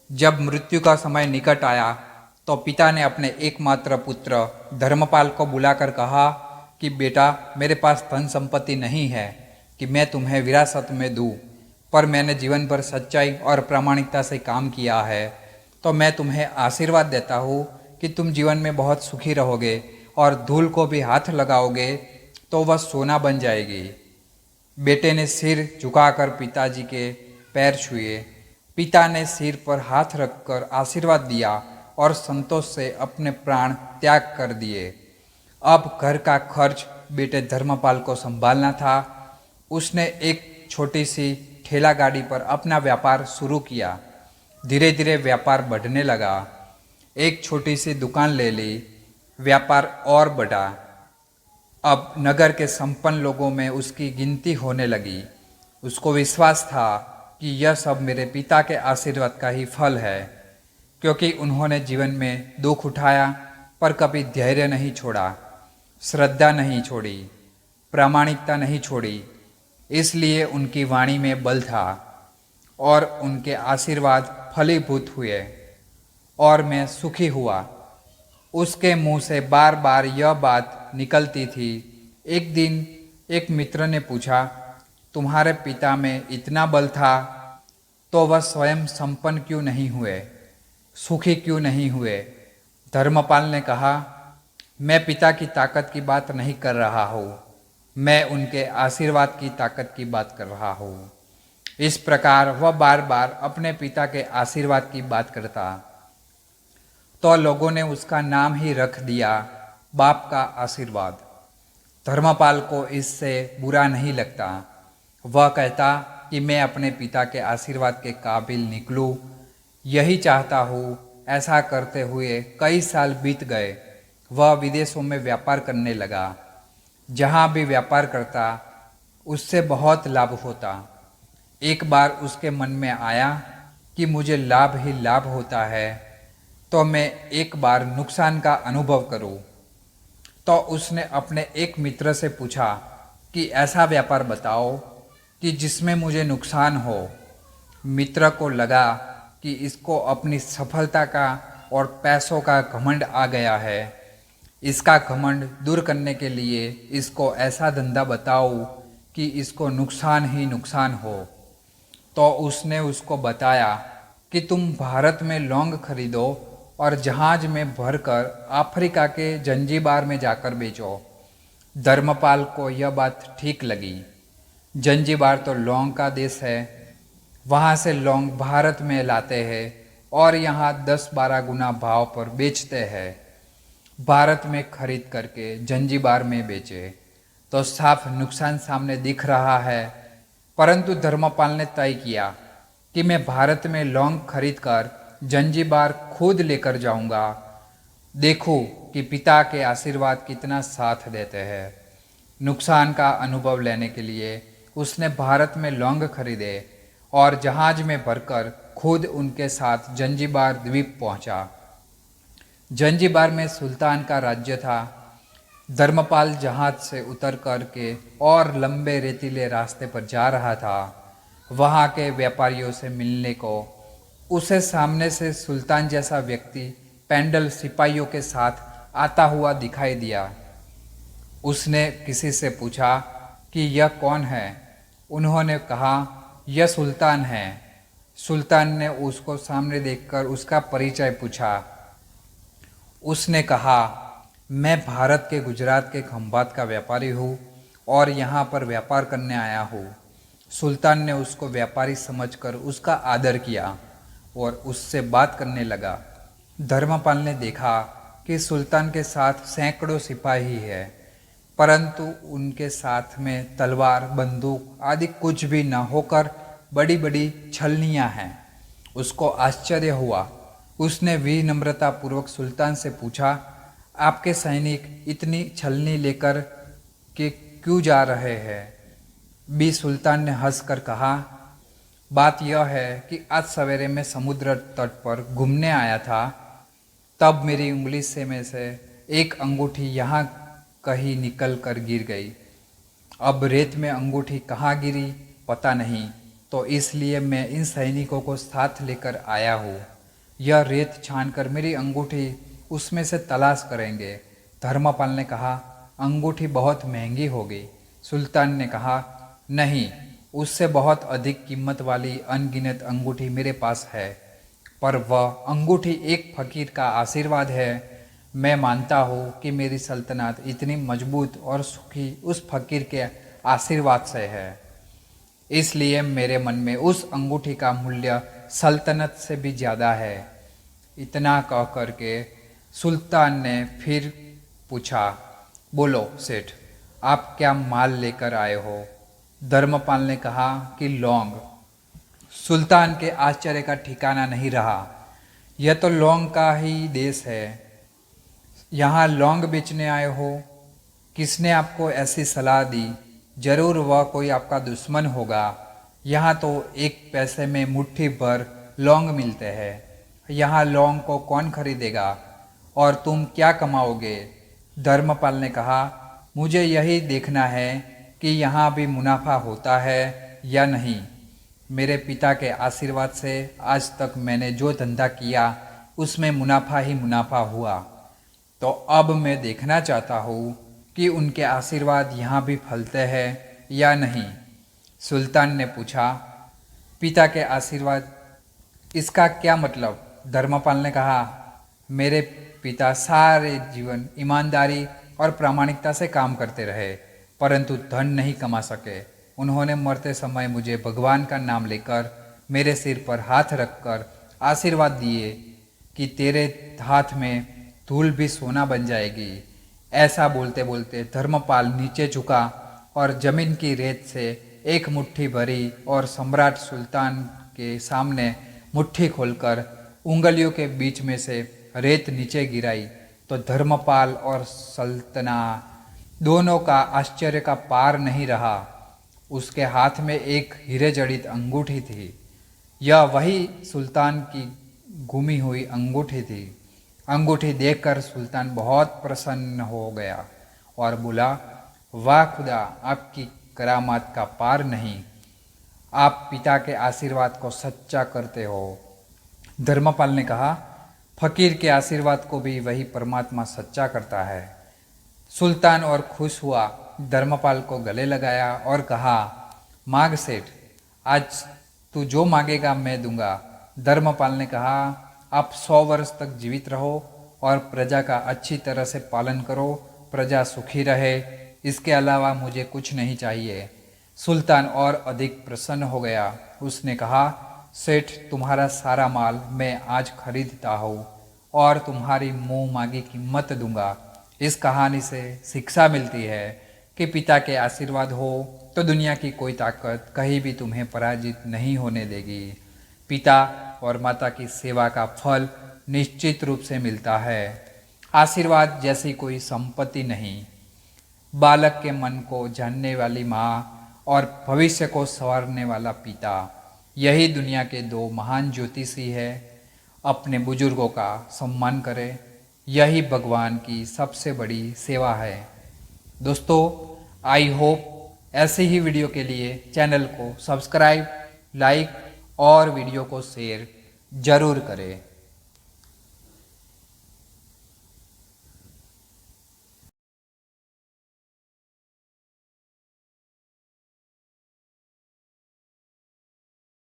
जब मृत्यु का समय निकट आया तो पिता ने अपने एकमात्र पुत्र धर्मपाल को बुलाकर कहा कि बेटा, मेरे पास धन संपत्ति नहीं है कि मैं तुम्हें विरासत में दूं, पर मैंने जीवन भर सच्चाई और प्रामाणिकता से काम किया है, तो मैं तुम्हें आशीर्वाद देता हूँ कि तुम जीवन में बहुत सुखी रहोगे और धूल को भी हाथ लगाओगे तो वह सोना बन जाएगी। बेटे ने सिर झुकाकर पिताजी के पैर छुए। पिता ने सिर पर हाथ रखकर आशीर्वाद दिया और संतोष से अपने प्राण त्याग कर दिए। अब घर का खर्च बेटे धर्मपाल को संभालना था। उसने एक छोटी सी ठेला गाड़ी पर अपना व्यापार शुरू किया। धीरे धीरे व्यापार बढ़ने लगा। एक छोटी सी दुकान ले ली। व्यापार और बढ़ा। अब नगर के संपन्न लोगों में उसकी गिनती होने लगी। उसको विश्वास था कि यह सब मेरे पिता के आशीर्वाद का ही फल है, क्योंकि उन्होंने जीवन में दुख उठाया पर कभी धैर्य नहीं छोड़ा, श्रद्धा नहीं छोड़ी, प्रामाणिकता नहीं छोड़ी। इसलिए उनकी वाणी में बल था और उनके आशीर्वाद फलीभूत हुए और मैं सुखी हुआ। उसके मुंह से बार बार यह बात निकलती थी। एक दिन एक मित्र ने पूछा, तुम्हारे पिता में इतना बल था तो वह स्वयं संपन्न क्यों नहीं हुए, सुखी क्यों नहीं हुए? धर्मपाल ने कहा, मैं पिता की ताकत की बात नहीं कर रहा हूँ, मैं उनके आशीर्वाद की ताकत की बात कर रहा हूँ। इस प्रकार वह बार बार अपने पिता के आशीर्वाद की बात करता, तो लोगों ने उसका नाम ही रख दिया बाप का आशीर्वाद। धर्मपाल को इससे बुरा नहीं लगता। वह कहता कि मैं अपने पिता के आशीर्वाद के काबिल निकलूं, यही चाहता हूँ। ऐसा करते हुए कई साल बीत गए। वह विदेशों में व्यापार करने लगा। जहाँ भी व्यापार करता उससे बहुत लाभ होता। एक बार उसके मन में आया कि मुझे लाभ ही लाभ होता है, तो मैं एक बार नुकसान का अनुभव करूं। तो उसने अपने एक मित्र से पूछा कि ऐसा व्यापार बताओ कि जिसमें मुझे नुकसान हो। मित्र को लगा कि इसको अपनी सफलता का और पैसों का घमंड आ गया है। इसका घमंड दूर करने के लिए इसको ऐसा धंधा बताओ कि इसको नुकसान ही नुकसान हो। तो उसने उसको बताया कि तुम भारत में लौंग खरीदो और जहाज में भरकर अफ्रीका के जंजीबार में जाकर बेचो। धर्मपाल को यह बात ठीक लगी। जंजीबार तो लौंग का देश है। वहाँ से लौंग भारत में लाते हैं और यहाँ 10-12 गुना भाव पर बेचते हैं। भारत में खरीद करके जंजीबार में बेचे तो साफ नुकसान सामने दिख रहा है। परंतु धर्मपाल ने तय किया कि मैं भारत में लौंग खरीद कर जंजीबार खुद लेकर जाऊंगा। देखो कि पिता के आशीर्वाद कितना साथ देते हैं। नुकसान का अनुभव लेने के लिए उसने भारत में लौंग खरीदे और जहाज में भरकर खुद उनके साथ जंजीबार द्वीप पहुंचा। जंजीबार में सुल्तान का राज्य था। धर्मपाल जहाज से उतर कर के और लंबे रेतीले रास्ते पर जा रहा था। वहाँ के व्यापारियों से मिलने को उसे सामने से सुल्तान जैसा व्यक्ति पैंडल सिपाहियों के साथ आता हुआ दिखाई दिया। उसने किसी से पूछा कि यह कौन है। उन्होंने कहा, यह सुल्तान है। सुल्तान ने उसको सामने देखकर उसका परिचय पूछा। उसने कहा, मैं भारत के गुजरात के खंभात का व्यापारी हूँ और यहाँ पर व्यापार करने आया हूँ। सुल्तान ने उसको व्यापारी समझकर उसका आदर किया और उससे बात करने लगा। धर्मपाल ने देखा कि सुल्तान के साथ सैकड़ों सिपाही है, परंतु उनके साथ में तलवार, बंदूक आदि कुछ भी न होकर बड़ी बड़ी छलनियाँ हैं। उसको आश्चर्य हुआ। उसने विनम्रता पूर्वक सुल्तान से पूछा, आपके सैनिक इतनी छलनी लेकर के क्यों जा रहे हैं? सुल्तान ने हंसकर कहा, बात यह है कि आज सवेरे मैं समुद्र तट पर घूमने आया था, तब मेरी उंगली से में से एक अंगूठी यहाँ कहीं निकल कर गिर गई। अब रेत में अंगूठी कहाँ गिरी पता नहीं, तो इसलिए मैं इन सैनिकों को साथ लेकर आया हूँ। यह रेत छानकर मेरी अंगूठी उसमें से तलाश करेंगे। धर्मपाल ने कहा, अंगूठी बहुत महंगी होगी। सुल्तान ने कहा, नहीं, उससे बहुत अधिक कीमत वाली अनगिनत अंगूठी मेरे पास है, पर वह अंगूठी एक फकीर का आशीर्वाद है। मैं मानता हूँ कि मेरी सल्तनत इतनी मजबूत और सुखी उस फकीर के आशीर्वाद से है, इसलिए मेरे मन में उस अंगूठी का मूल्य सल्तनत से भी ज़्यादा है। इतना कह करके सुल्तान ने फिर पूछा, बोलो सेठ, आप क्या माल लेकर आए हो? धर्मपाल ने कहा कि लौंग। सुल्तान के आश्चर्य का ठिकाना नहीं रहा। यह तो लौंग का ही देश है, यहाँ लौंग बेचने आए हो? किसने आपको ऐसी सलाह दी? जरूर वह कोई आपका दुश्मन होगा। यहाँ तो एक पैसे में मुट्ठी भर लौंग मिलते हैं। यहाँ लौंग को कौन खरीदेगा? और तुम क्या कमाओगे? धर्मपाल ने कहा, मुझे यही देखना है कि यहाँ भी मुनाफा होता है या नहीं। मेरे पिता के आशीर्वाद से आज तक मैंने जो धंधा किया उसमें मुनाफा ही मुनाफा हुआ, तो अब मैं देखना चाहता हूँ कि उनके आशीर्वाद यहाँ भी फलते हैं या नहीं। सुल्तान ने पूछा, पिता के आशीर्वाद, इसका क्या मतलब? धर्मपाल ने कहा, मेरे पिता सारे जीवन ईमानदारी और प्रामाणिकता से काम करते रहे, परंतु धन नहीं कमा सके। उन्होंने मरते समय मुझे भगवान का नाम लेकर मेरे सिर पर हाथ रखकर आशीर्वाद दिए कि तेरे हाथ में धूल भी सोना बन जाएगी। ऐसा बोलते बोलते धर्मपाल नीचे झुका और जमीन की रेत से एक मुट्ठी भरी और सम्राट सुल्तान के सामने मुट्ठी खोलकर उंगलियों के बीच में से रेत नीचे गिराई, तो धर्मपाल और सल्तना दोनों का आश्चर्य का पार नहीं रहा। उसके हाथ में एक हीरे जड़ित अंगूठी थी। यह वही सुल्तान की गुमी हुई अंगूठी थी। अंगूठी देखकर सुल्तान बहुत प्रसन्न हो गया और बोला, वाह खुदा, आपकी करामात का पार नहीं। आप पिता के आशीर्वाद को सच्चा करते हो। धर्मपाल ने कहा, फकीर के आशीर्वाद को भी वही परमात्मा सच्चा करता है। सुल्तान और खुश हुआ, धर्मपाल को गले लगाया और कहा, मांग सेठ, आज तू जो मांगेगा मैं दूंगा। धर्मपाल ने कहा, आप 100 वर्ष तक जीवित रहो और प्रजा का अच्छी तरह से पालन करो, प्रजा सुखी रहे, इसके अलावा मुझे कुछ नहीं चाहिए। सुल्तान और अधिक प्रसन्न हो गया। उसने कहा, सेठ, तुम्हारा सारा माल मैं आज खरीदता हूँ और तुम्हारी मुँह मांगी कीमत दूंगा। इस कहानी से शिक्षा मिलती है कि पिता के आशीर्वाद हो तो दुनिया की कोई ताकत कहीं भी तुम्हें पराजित नहीं होने देगी। पिता और माता की सेवा का फल निश्चित रूप से मिलता है, आशीर्वाद जैसी कोई संपत्ति नहीं। बालक के मन को जानने वाली माँ और भविष्य को संवारने वाला पिता, यही दुनिया के 2 महान ज्योतिषी है। अपने बुजुर्गों का सम्मान करें, यही भगवान की सबसे बड़ी सेवा है। दोस्तों, आई होप ऐसे ही वीडियो के लिए चैनल को सब्सक्राइब, लाइक और वीडियो को शेयर जरूर करें।